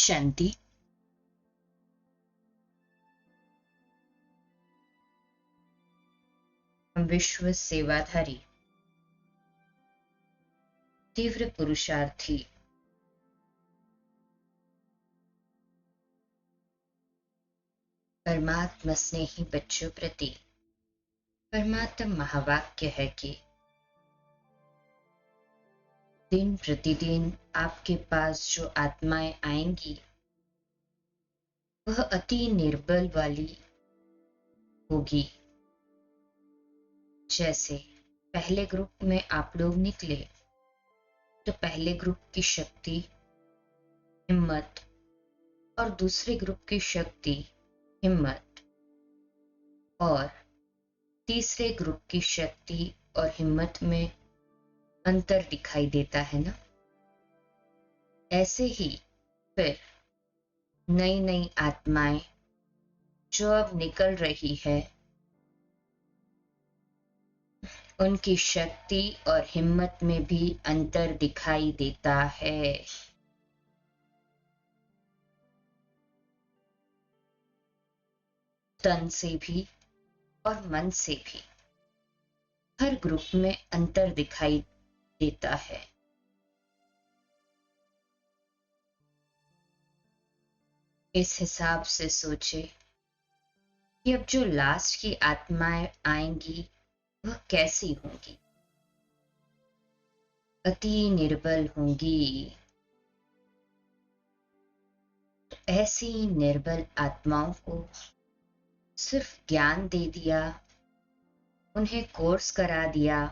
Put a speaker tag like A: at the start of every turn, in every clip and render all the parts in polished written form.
A: शांति। विश्व सेवाधारी, तीव्र पुरुषार्थी, परमात्मा स्नेही बच्चों प्रति परमात्मा महावाक्य है कि दिन प्रतिदिन आपके पास जो आत्माएं आएंगी वह अति निर्बल वाली होगी। जैसे पहले ग्रुप में आप लोग निकले तो पहले ग्रुप की शक्ति हिम्मत और दूसरे ग्रुप की शक्ति हिम्मत और तीसरे ग्रुप की शक्ति और हिम्मत में अंतर दिखाई देता है ना। ऐसे ही फिर नई नई आत्माएं जो अब निकल रही है उनकी शक्ति और हिम्मत में भी अंतर दिखाई देता है। तन से भी और मन से भी हर ग्रुप में अंतर दिखाई देता है। इस हिसाब से सोचे कि अब जो लास्ट की आत्माएं आएंगी वह कैसी होंगी। अति निर्बल होंगी। तो ऐसी निर्बल आत्माओं को सिर्फ ज्ञान दे दिया, उन्हें कोर्स करा दिया,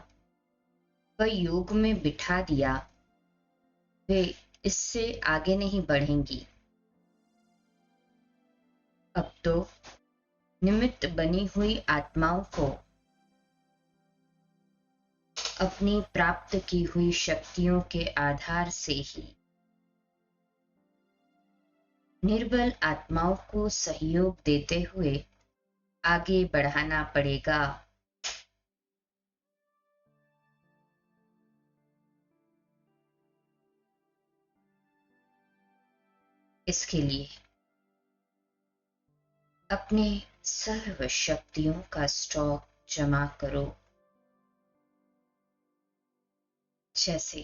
A: वह योग में बिठा दिया, वे इससे आगे नहीं बढ़ेंगी। अब तो निमित्त बनी हुई आत्माओं को अपनी प्राप्त की हुई शक्तियों के आधार से ही निर्बल आत्माओं को सहयोग देते हुए आगे बढ़ाना पड़ेगा। इसके लिए अपने सर्व शक्तियों का स्टॉक जमा करो। जैसे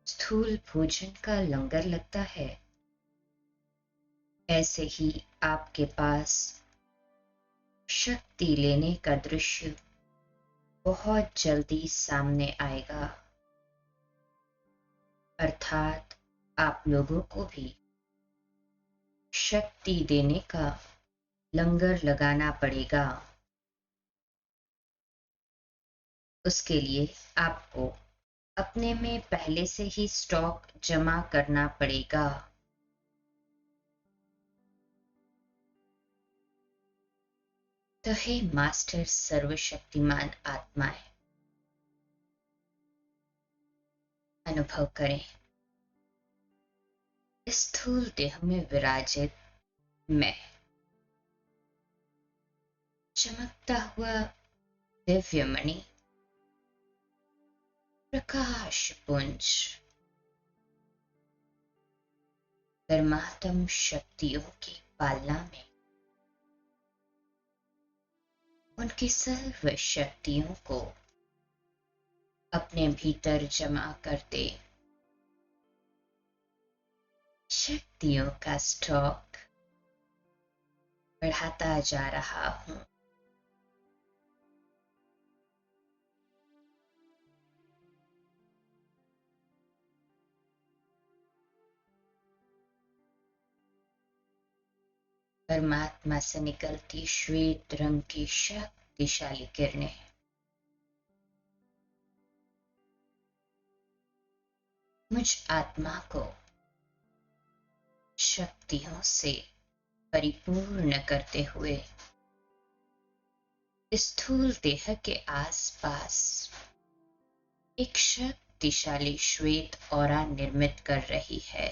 A: स्थूल भोजन का लंगर लगता है, ऐसे ही आपके पास शक्ति लेने का दृश्य बहुत जल्दी सामने आएगा। अर्थात आप लोगों को भी शक्ति देने का लंगर लगाना पड़ेगा। उसके लिए आपको अपने में पहले से ही स्टॉक जमा करना पड़ेगा। तो हे मास्टर सर्वशक्तिमान आत्माएं, अनुभव करें स्थूल देह में विराजित मैं चमकता हुआ दिव्य मणि प्रकाश पुंज परमात्म शक्तियों की पालना में उनकी सर्व शक्तियों को अपने भीतर जमा करते शक्तियों का स्टॉक बढ़ाता जा रहा हूं। परमात्मा से निकलती श्वेत रंग की शक्तिशाली किरणें मुझ आत्मा को शक्तियों से परिपूर्ण करते हुए स्थूल देह के आसपास एक शक्तिशाली श्वेत ऑरा निर्मित कर रही है।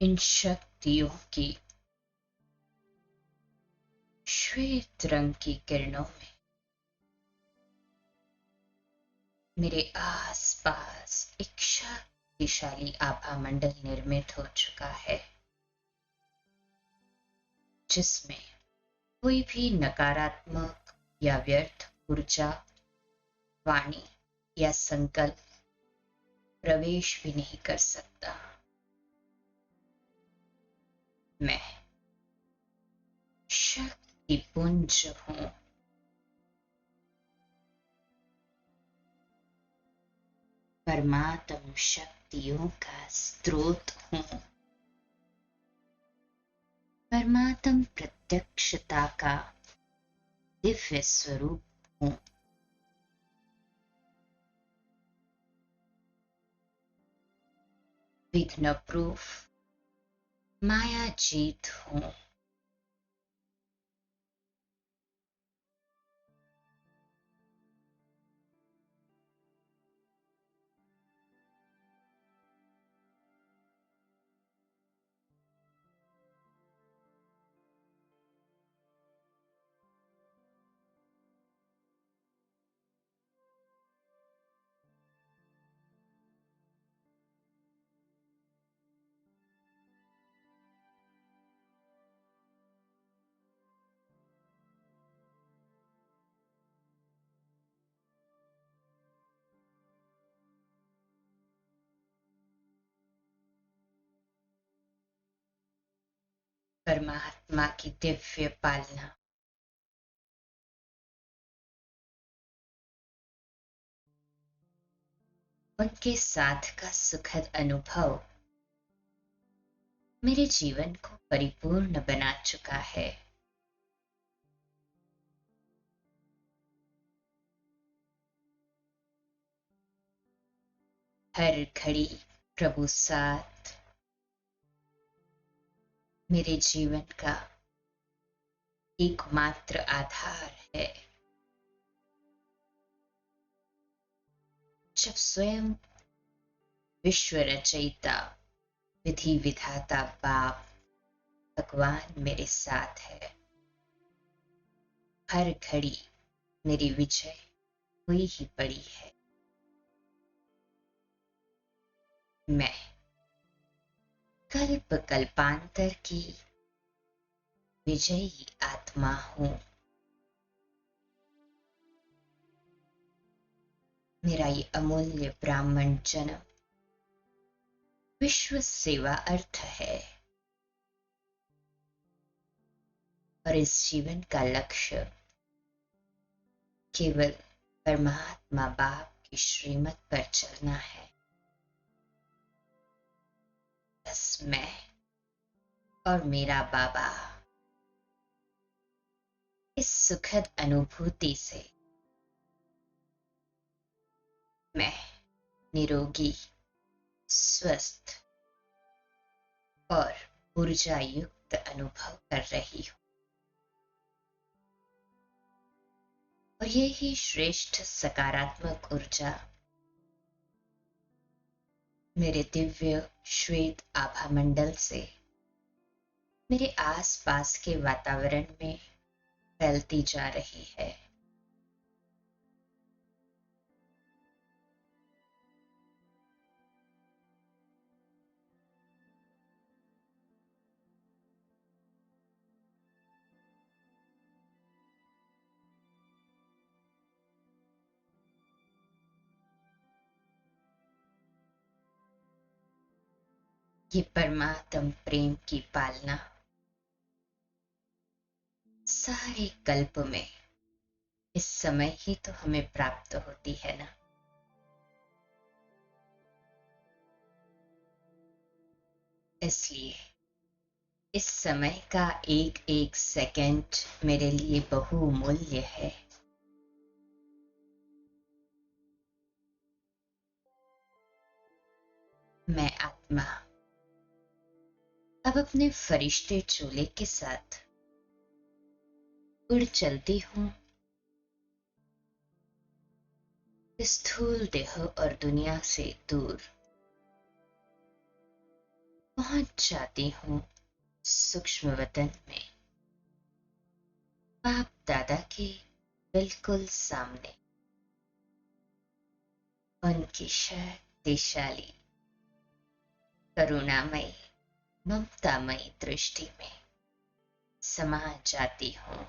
A: इन शक्तियों की श्वेत रंग की किरणों में मेरे आसपास एक शक्तिशाली आभा मंडल निर्मित हो चुका है, जिसमें कोई भी नकारात्मक या व्यर्थ ऊर्जा, वाणी या संकल्प प्रवेश भी नहीं कर सकता। मैं शक्तिपुंज हूँ। परमात्म शक्तियों का स्रोत हूँ। परमात्म प्रत्यक्षता का दिव्य स्वरूप हूँ। विघ्न प्रूफ माया जीत हूँ। परमात्मा की दिव्य पालना उनके साथ का सुखद अनुभव मेरे जीवन को परिपूर्ण बना चुका है। हर घड़ी प्रभु साथ मेरे जीवन का एकमात्र आधार है। जब स्वयं विश्व रचयिता विधि विधाता बाप भगवान मेरे साथ है, हर घड़ी मेरी विजय हुई ही पड़ी है। मैं कल्प कल्पांतर की विजयी आत्मा हूँ। मेरा ये अमूल्य ब्राह्मण जन्म विश्व सेवा अर्थ है, और इस जीवन का लक्ष्य केवल परमात्मा बाप की श्रीमत पर चलना है। बस मैं और मेरा बाबा इस सुखद अनुभूति से मैं निरोगी, स्वस्थ और ऊर्जा युक्त अनुभव कर रही हूँ। और यही श्रेष्ठ सकारात्मक ऊर्जा मेरे दिव्य श्वेत आभा मंडल से मेरे आसपास के वातावरण में फैलती जा रही है। ये परमात्म प्रेम की पालना सारे कल्प में इस समय ही तो हमें प्राप्त होती है ना। इसलिए इस समय का एक एक सेकंड मेरे लिए बहुमूल्य है। मैं आत्मा अब अपने फरिश्ते चोले के साथ उड़ चलती हूँ स्थूल देह और दुनिया से दूर, पहुंच जाती हूँ सूक्ष्म वतन में, बाप दादा के बिल्कुल सामने। उनकी शक्तिशाली, करुणामयी, ममतामयी दृष्टि में समा जाती हूँ।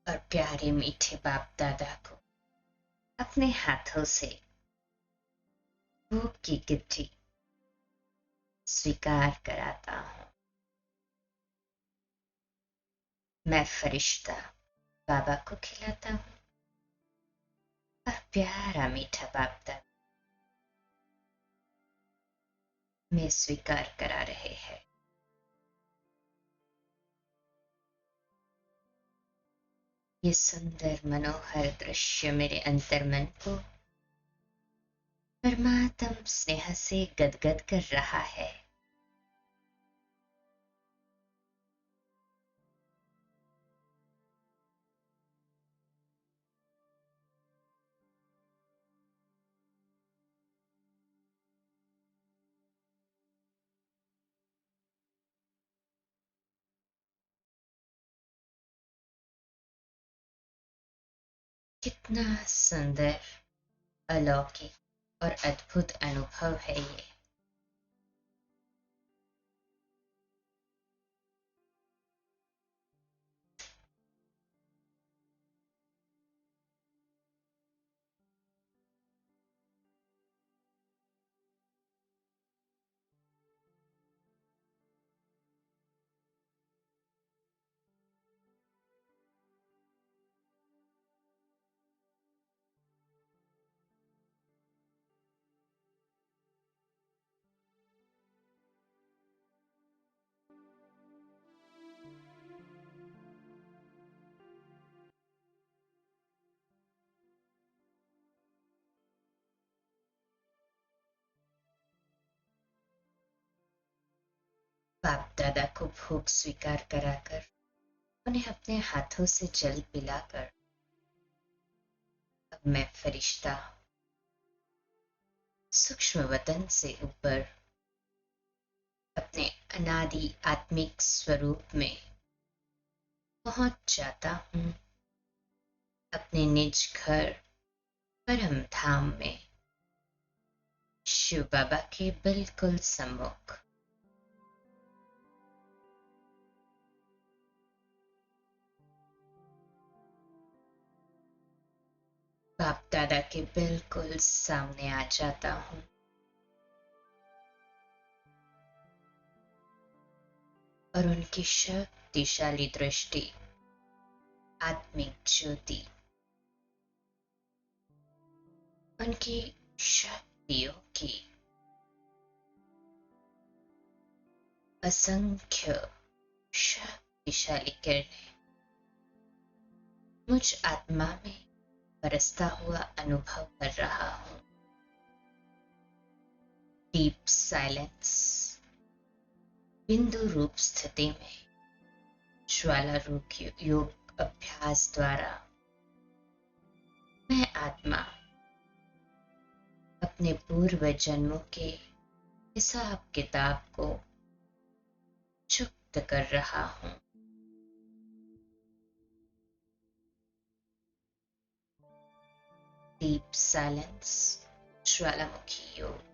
A: और प्यारे मीठे बाप दादा को अपने हाथों से भूख की गिट्टी स्वीकार कराता हूँ। मैं फरिश्ता बाबा को खिलाता हूँ और प्यारा मीठा बाप दादा में स्वीकार करा रहे हैं। ये सुंदर मनोहर दृश्य मेरे अंतर्मन को परमात्म स्नेह से गदगद कर रहा है। कितना सुंदर, अलौकिक और अद्भुत अनुभव है ये। बाप दादा को भोग स्वीकार कराकर, उन्हें अपने हाथों से जल पिलाकर, अब मैं फरिश्ता सूक्ष्म वतन से ऊपर अपने अनादि आत्मिक स्वरूप में पहुंच जाता हूँ, अपने निज घर परम धाम में, शिव बाबा के बिल्कुल सम्मुख। बाप दादा के बिल्कुल सामने आ जाता हूँ और उनकी शक्तिशाली दृष्टि, आत्मिक ज्योति, उनकी शक्तियों की असंख्य शक्तिशाली किरणें मुझ आत्मा में बरसता हुआ अनुभव कर रहा हूँ। डीप साइलेंस, बिंदु रूप स्थिति में ज्वाला रूप योग अभ्यास द्वारा मैं आत्मा अपने पूर्व जन्मों के हिसाब किताब को चुक्त कर रहा हूँ। डीप साइलेंस, ज्वालामुखी योग।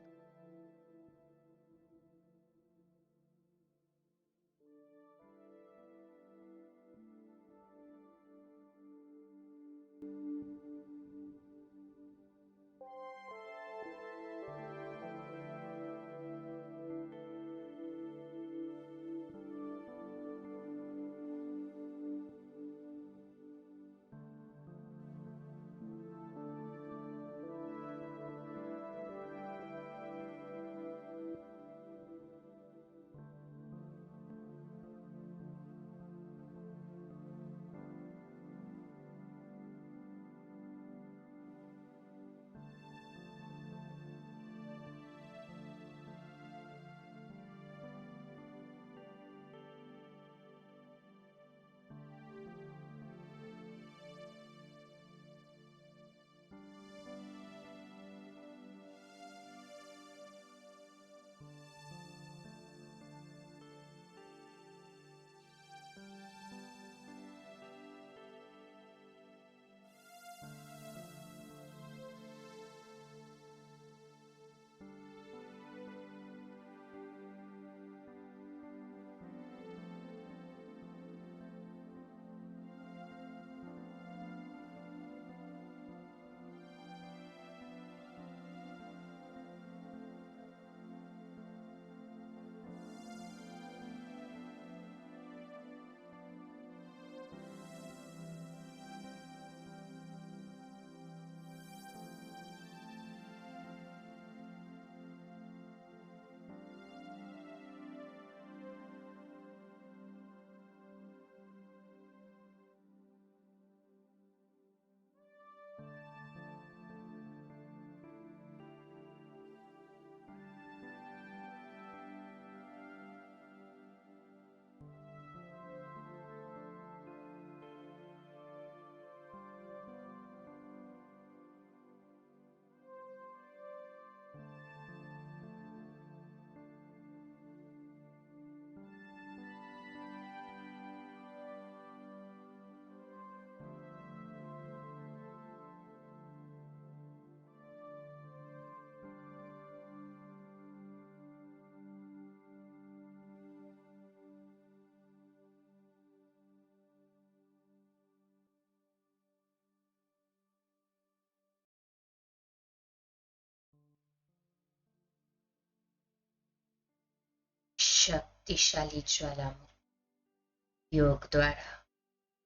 A: शक्तिशाली ज्वालामुखी योग द्वारा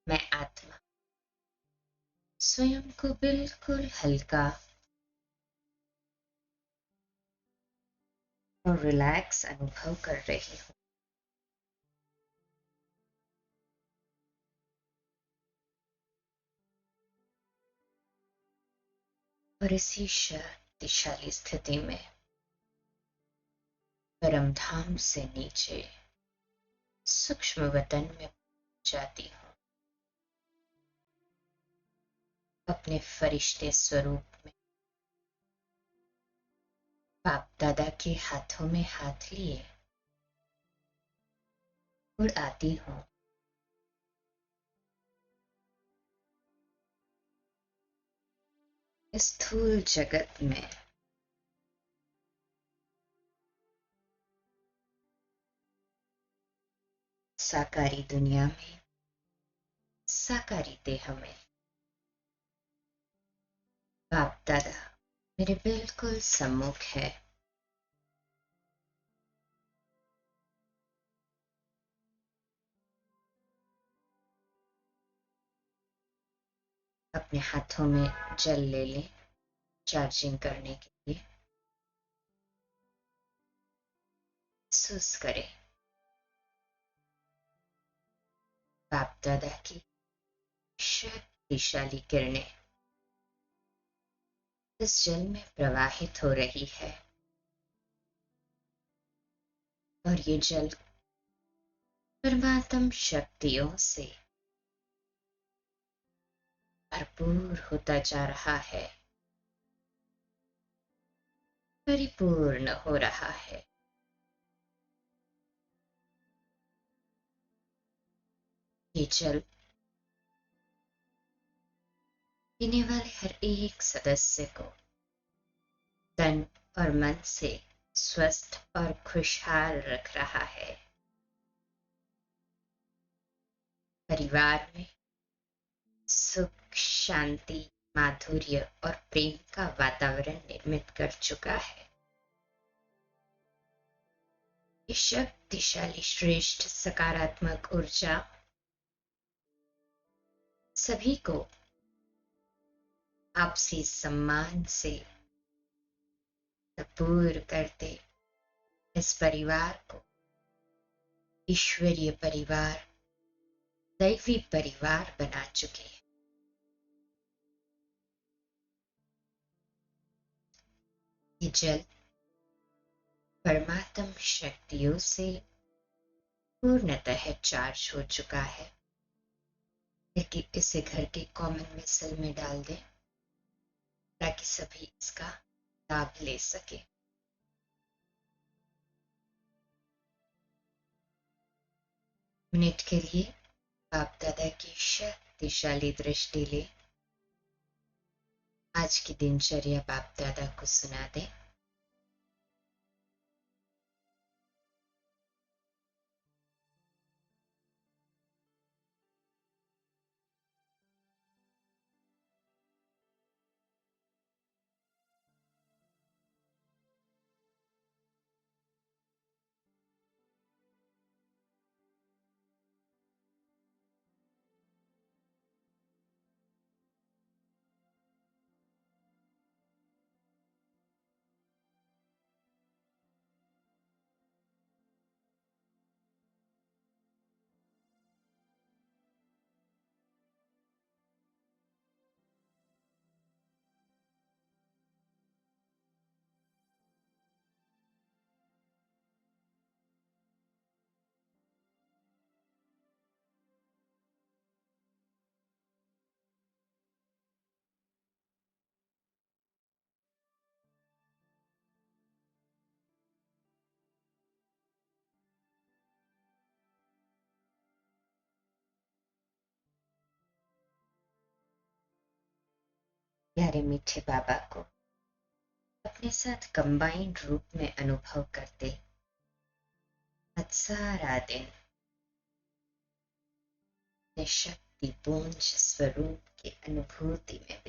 A: मैं आत्मा स्वयं को बिल्कुल हल्का और रिलैक्स अनुभव कर रही हूँ। और इसी शक्तिशाली स्थिति में परमधाम से नीचे सूक्ष्म वतन में जाती हूँ, अपने फरिश्ते स्वरूप में बाप दादा के हाथों में हाथ लिए उड़ आती हूँ। इस स्थूल जगत में साकारी दुनिया में साकारी देह में बाप दादा मेरे बिल्कुल सम्मुख है। अपने हाथों में जल ले लें चार्जिंग करने के लिए। महसूस करें बाप दादा की शक्तिशाली किरणें इस जल में प्रवाहित हो रही है और ये जल परमात्म शक्तियों से भरपूर होता जा रहा है, परिपूर्ण हो रहा है। ये जल पीने वाले हर एक सदस्य को तन और मन से स्वस्थ और खुशहाल रख रहा है। परिवार में सुख, शांति, माधुर्य और प्रेम का वातावरण निर्मित कर चुका है। ये शक्तिशाली श्रेष्ठ सकारात्मक ऊर्जा सभी को आपसी सम्मान से भरपूर करते इस परिवार को ईश्वरीय परिवार, दैवी परिवार बना चुके हैं। ये जल परमात्म शक्तियों से पूर्णतः चार्ज हो चुका है, लेकिन इसे घर के कॉमन वेसल में डाल दें ताकि सभी इसका लाभ ले सके। मिनट के लिए बाप दादा की शक्तिशाली दृष्टि ले आज की दिनचर्या बाप दादा को सुना दे। प्यारे मीठे बाबा को अपने साथ कंबाइंड रूप में अनुभव करते आज सारा दिन अपने शक्तिपुंज स्वरूप की अनुभूति में